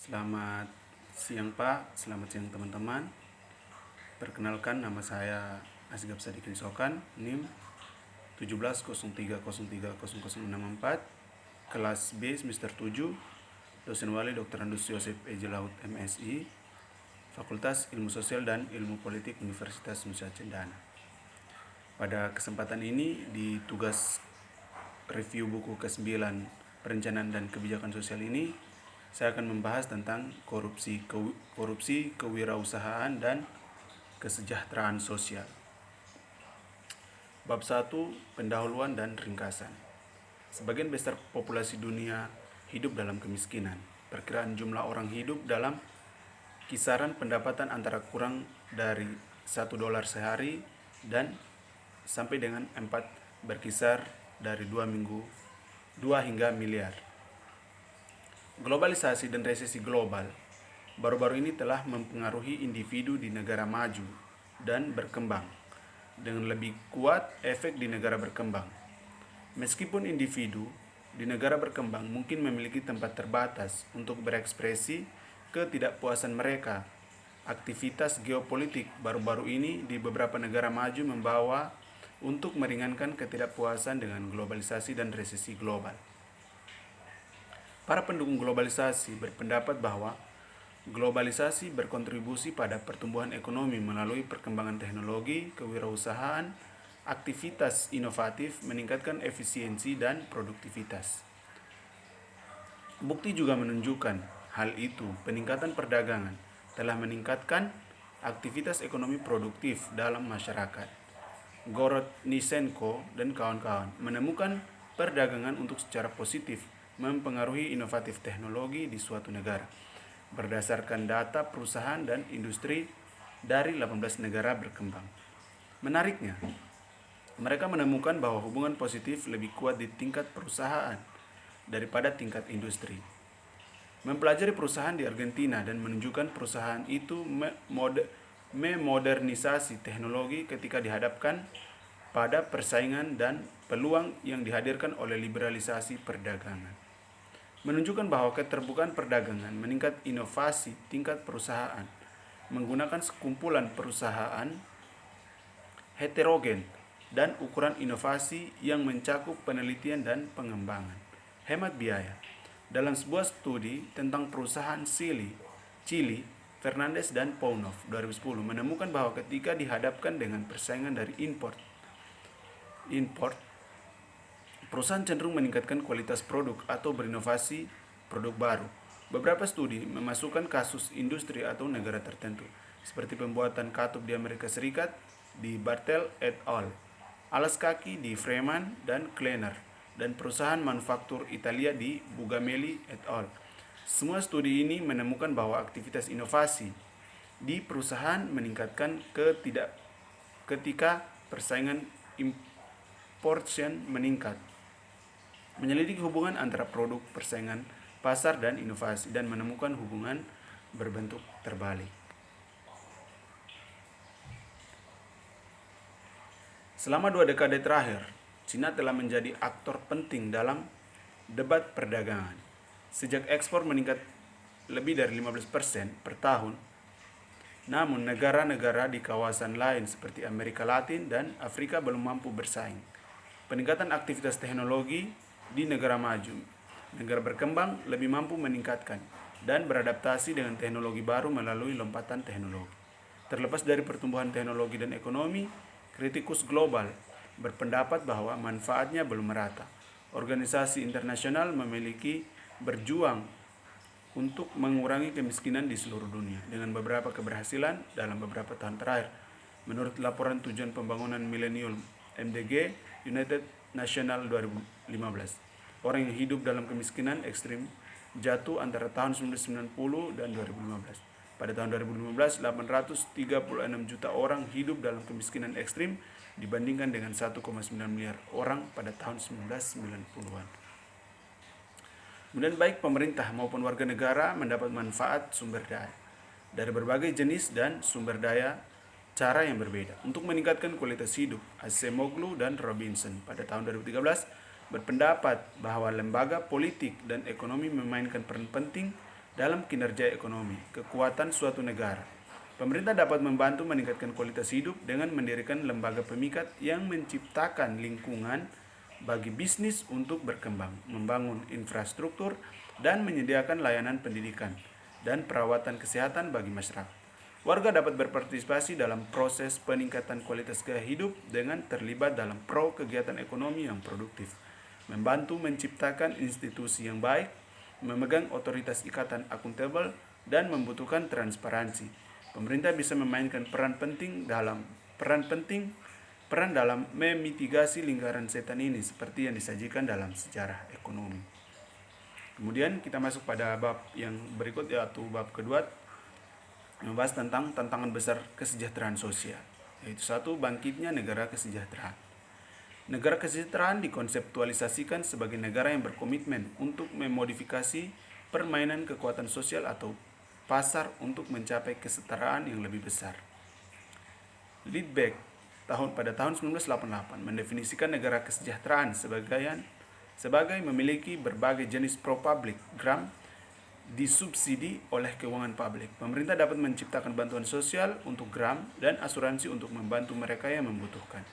Selamat siang Pak, selamat siang teman-teman. Perkenalkan, nama saya Asgab Sadikin Sokan, NIM 1703030064, kelas B semester 7, dosen wali Dr. Andus Yosef Eji Laut MSI, Fakultas Ilmu Sosial dan Ilmu Politik Universitas Nusa Cendana. Pada kesempatan ini di tugas review buku ke-9 Perencanaan dan Kebijakan Sosial ini, saya akan membahas tentang korupsi, kewirausahaan, dan kesejahteraan sosial. Bab 1, pendahuluan dan ringkasan. Sebagian besar populasi dunia hidup dalam kemiskinan. Perkiraan jumlah orang hidup dalam kisaran pendapatan antara kurang dari $1 sehari dan sampai dengan 4 berkisar dari 2 hingga miliar. Globalisasi dan resesi global baru-baru ini telah mempengaruhi individu di negara maju dan berkembang dengan lebih kuat efek di negara berkembang. Meskipun individu di negara berkembang mungkin memiliki tempat terbatas untuk berekspresi ketidakpuasan mereka, aktivitas geopolitik baru-baru ini di beberapa negara maju membawa untuk meringankan ketidakpuasan dengan globalisasi dan resesi global. Para pendukung globalisasi berpendapat bahwa globalisasi berkontribusi pada pertumbuhan ekonomi melalui perkembangan teknologi, kewirausahaan, aktivitas inovatif, meningkatkan efisiensi dan produktivitas. Bukti juga menunjukkan hal itu. Peningkatan perdagangan telah meningkatkan aktivitas ekonomi produktif dalam masyarakat. Gorodnicenko dan kawan-kawan menemukan perdagangan untuk secara positif mempengaruhi inovatif teknologi di suatu negara berdasarkan data perusahaan dan industri dari 18 negara berkembang. Menariknya, mereka menemukan bahwa hubungan positif lebih kuat di tingkat perusahaan daripada tingkat industri. Mempelajari perusahaan di Argentina dan menunjukkan perusahaan itu memodernisasi teknologi ketika dihadapkan pada persaingan dan peluang yang dihadirkan oleh liberalisasi perdagangan. Menunjukkan bahwa keterbukaan perdagangan meningkat inovasi tingkat perusahaan menggunakan sekumpulan perusahaan heterogen dan ukuran inovasi yang mencakup penelitian dan pengembangan. Hemat biaya. Dalam sebuah studi tentang perusahaan Chili, Fernandez dan Paunov 2010 menemukan bahwa ketika dihadapkan dengan persaingan dari import, perusahaan cenderung meningkatkan kualitas produk atau berinovasi produk baru. Beberapa studi memasukkan kasus industri atau negara tertentu, seperti pembuatan katup di Amerika Serikat di Bartel et al., alas kaki di Freeman dan Kleiner, dan perusahaan manufaktur Italia di Bugamelli et al. Semua studi ini menemukan bahwa aktivitas inovasi di perusahaan meningkatkan ketika persaingan importion meningkat. Menyelidiki hubungan antara produk, persaingan pasar, dan inovasi, dan menemukan hubungan berbentuk terbalik. Selama 2 dekade terakhir, Cina telah menjadi aktor penting dalam debat perdagangan. Sejak ekspor meningkat lebih dari 15% per tahun, namun negara-negara di kawasan lain seperti Amerika Latin dan Afrika belum mampu bersaing. Peningkatan aktivitas teknologi di negara maju, negara berkembang lebih mampu meningkatkan dan beradaptasi dengan teknologi baru melalui lompatan teknologi. Terlepas dari pertumbuhan teknologi dan ekonomi, kritikus global berpendapat bahwa manfaatnya belum merata. Organisasi internasional memiliki berjuang untuk mengurangi kemiskinan di seluruh dunia dengan beberapa keberhasilan dalam beberapa tahun terakhir. Menurut laporan Tujuan Pembangunan Milenium MDG United National 2015, orang yang hidup dalam kemiskinan ekstrim jatuh antara tahun 1990 dan 2015. Pada tahun 2015, 836 juta orang hidup dalam kemiskinan ekstrim dibandingkan dengan 1,9 miliar orang pada tahun 1990-an. Kemudian baik pemerintah maupun warga negara mendapat manfaat sumber daya dari berbagai jenis dan sumber daya cara yang berbeda untuk meningkatkan kualitas hidup. Acemoglu dan Robinson pada tahun 2013 berpendapat bahwa lembaga politik dan ekonomi memainkan peran penting dalam kinerja ekonomi, kekuatan suatu negara. Pemerintah dapat membantu meningkatkan kualitas hidup dengan mendirikan lembaga pemikat yang menciptakan lingkungan bagi bisnis untuk berkembang, membangun infrastruktur, dan menyediakan layanan pendidikan dan perawatan kesehatan bagi masyarakat. Warga dapat berpartisipasi dalam proses peningkatan kualitas gaya hidup dengan terlibat dalam kegiatan ekonomi yang produktif, membantu menciptakan institusi yang baik, memegang otoritas ikatan akuntabel, dan membutuhkan transparansi. Pemerintah bisa memainkan peran dalam memitigasi lingkaran setan ini seperti yang disajikan dalam sejarah ekonomi. Kemudian kita masuk pada bab yang berikut, yaitu bab kedua, membahas tentang tantangan besar kesejahteraan sosial, yaitu satu, bangkitnya negara kesejahteraan. Negara kesejahteraan dikonseptualisasikan sebagai negara yang berkomitmen untuk memodifikasi permainan kekuatan sosial atau pasar untuk mencapai kesetaraan yang lebih besar. Lidbeck pada tahun 1988 mendefinisikan negara kesejahteraan sebagai memiliki berbagai jenis pro-public GRAM disubsidi oleh keuangan publik. Pemerintah dapat menciptakan bantuan sosial untuk GRAM dan asuransi untuk membantu mereka yang membutuhkan.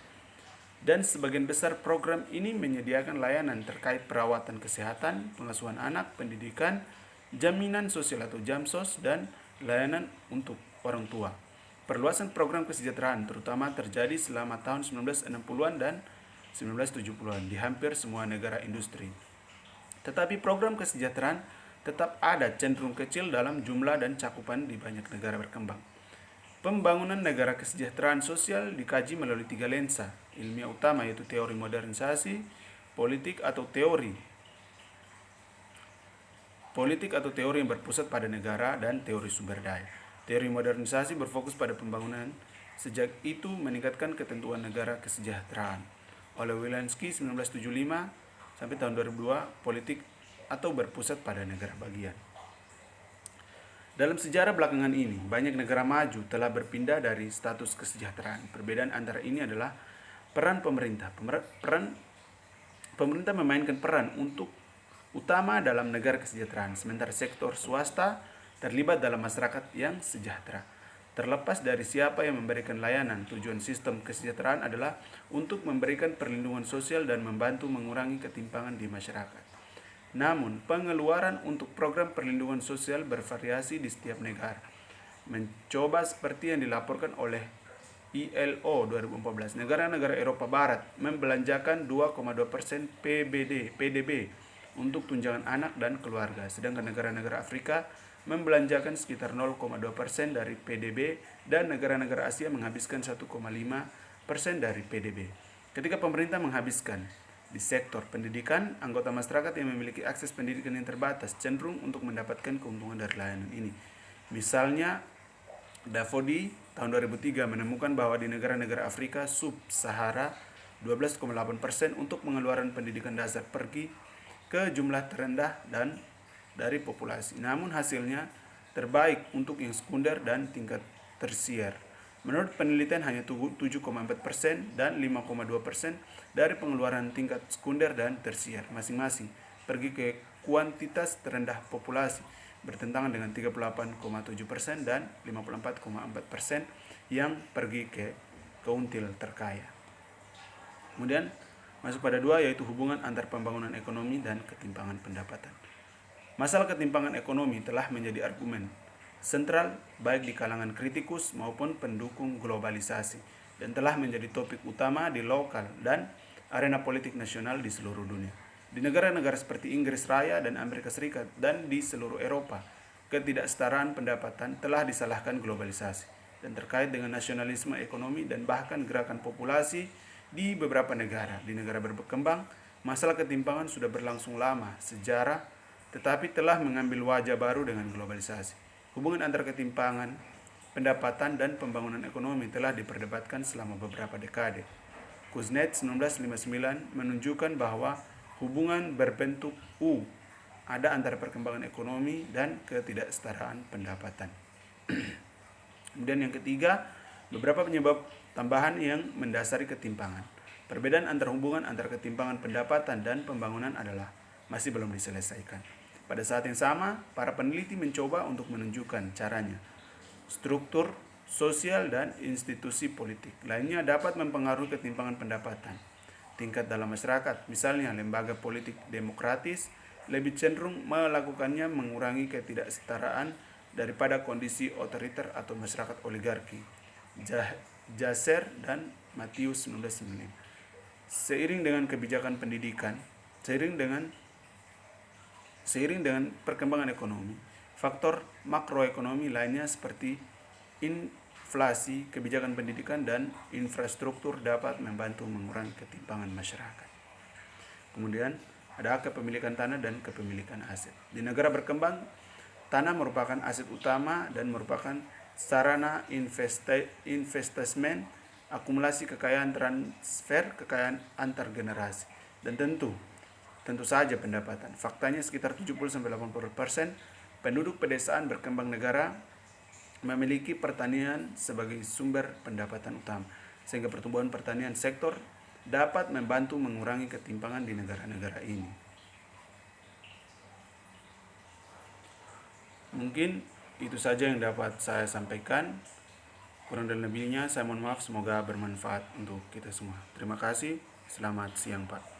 Dan sebagian besar program ini menyediakan layanan terkait perawatan kesehatan, pengasuhan anak, pendidikan, jaminan sosial atau JAMSOS, dan layanan untuk orang tua. Perluasan program kesejahteraan terutama terjadi selama tahun 1960-an dan 1970-an di hampir semua negara industri. Tetapi program kesejahteraan tetap ada cenderung kecil dalam jumlah dan cakupan di banyak negara berkembang. Pembangunan negara kesejahteraan sosial dikaji melalui 3 lensa ilmiah utama, yaitu teori modernisasi, politik atau teori yang berpusat pada negara, dan teori sumber daya. Teori modernisasi berfokus pada pembangunan, sejak itu meningkatkan ketentuan negara kesejahteraan. Oleh Wilansky 1975 sampai tahun 2002, politik atau berpusat pada negara bagian. Dalam sejarah belakangan ini, banyak negara maju telah berpindah dari status kesejahteraan. Perbedaan antara ini adalah peran pemerintah. Pemerintah memainkan peran utama dalam negara kesejahteraan, sementara sektor swasta terlibat dalam masyarakat yang sejahtera. Terlepas dari siapa yang memberikan layanan, tujuan sistem kesejahteraan adalah untuk memberikan perlindungan sosial dan membantu mengurangi ketimpangan di masyarakat. Namun, pengeluaran untuk program perlindungan sosial bervariasi di setiap negara. Mencoba seperti yang dilaporkan oleh ILO 2014, negara-negara Eropa Barat membelanjakan 2,2% PDB untuk tunjangan anak dan keluarga, sedangkan negara-negara Afrika membelanjakan sekitar 0,2% dari PDB dan negara-negara Asia menghabiskan 1,5% dari PDB. Ketika pemerintah menghabiskan di sektor pendidikan, anggota masyarakat yang memiliki akses pendidikan yang terbatas cenderung untuk mendapatkan keuntungan dari layanan ini. Misalnya, Dafodi tahun 2003 menemukan bahwa di negara-negara Afrika sub-Sahara 12,8% untuk pengeluaran pendidikan dasar pergi ke jumlah terendah dan dari populasi. Namun hasilnya terbaik untuk yang sekunder dan tingkat tersier. Menurut penelitian, hanya 7,4% dan 5,2% dari pengeluaran tingkat sekunder dan tersier masing-masing pergi ke kuantitas terendah populasi, bertentangan dengan 38,7% dan 54,4% yang pergi ke keuntil terkaya. Kemudian masuk pada 2, yaitu hubungan antar pembangunan ekonomi dan ketimpangan pendapatan. Masalah ketimpangan ekonomi telah menjadi argumen sentral baik di kalangan kritikus maupun pendukung globalisasi dan telah menjadi topik utama di lokal dan arena politik nasional di seluruh dunia. Di negara-negara seperti Inggris Raya dan Amerika Serikat dan di seluruh Eropa, ketidaksetaraan pendapatan telah disalahkan globalisasi dan terkait dengan nasionalisme ekonomi dan bahkan gerakan populasi di beberapa negara. Di negara berkembang, masalah ketimpangan sudah berlangsung lama sejarah, tetapi telah mengambil wajah baru dengan globalisasi. Hubungan antara ketimpangan pendapatan dan pembangunan ekonomi telah diperdebatkan selama beberapa dekade. Kuznets 1959 menunjukkan bahwa hubungan berbentuk U ada antara perkembangan ekonomi dan ketidaksetaraan pendapatan. Kemudian yang ketiga, beberapa penyebab tambahan yang mendasari ketimpangan. Perbedaan antara hubungan antara ketimpangan pendapatan dan pembangunan masih belum diselesaikan. Pada saat yang sama, para peneliti mencoba untuk menunjukkan caranya. Struktur sosial dan institusi politik lainnya dapat mempengaruhi ketimpangan pendapatan tingkat dalam masyarakat. Misalnya, lembaga politik demokratis lebih cenderung melakukannya mengurangi ketidaksetaraan daripada kondisi otoriter atau masyarakat oligarki. Jasser dan Matthews 1995. Seiring dengan kebijakan pendidikan, seiring dengan perkembangan ekonomi, faktor makroekonomi lainnya seperti inflasi, kebijakan pendidikan, dan infrastruktur dapat membantu mengurangi ketimpangan masyarakat. Kemudian ada kepemilikan tanah dan kepemilikan aset. Di negara berkembang, tanah merupakan aset utama dan merupakan sarana investasi, akumulasi kekayaan, transfer kekayaan antar generasi, dan tentu saja pendapatan. Faktanya sekitar 70-80% penduduk pedesaan berkembang negara memiliki pertanian sebagai sumber pendapatan utama, sehingga pertumbuhan pertanian sektor dapat membantu mengurangi ketimpangan di negara-negara ini. Mungkin itu saja yang dapat saya sampaikan. Kurang dan lebihnya saya mohon maaf, semoga bermanfaat untuk kita semua. Terima kasih, selamat siang Pak.